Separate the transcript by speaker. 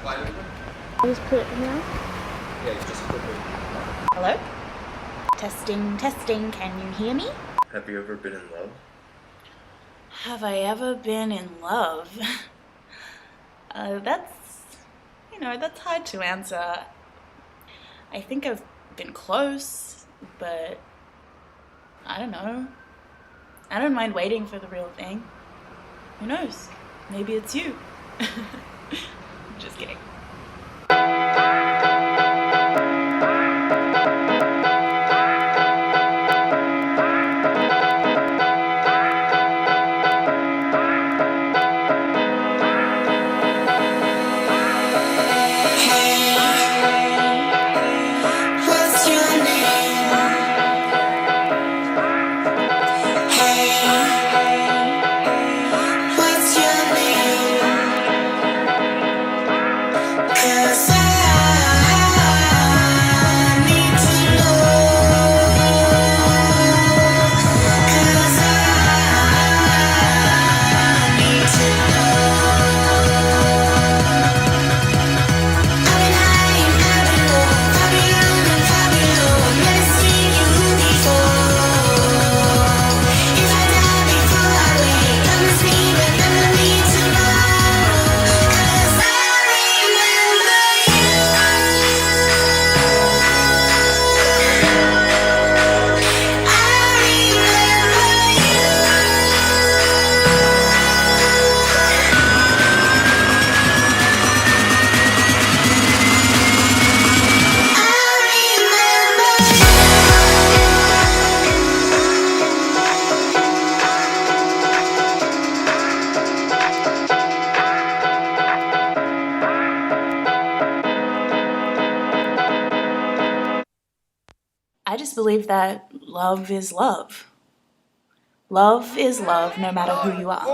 Speaker 1: Just put it now.
Speaker 2: Yeah, just flip it.
Speaker 1: Hello? Testing, testing, can you hear me?
Speaker 2: Have you ever been in love?
Speaker 1: Have I ever been in love? That's hard to answer. I think I've been close, but I don't know. I don't mind waiting for the real thing. Who knows? Maybe it's you. Just kidding. I just believe that love is love. Love is love no matter who you are.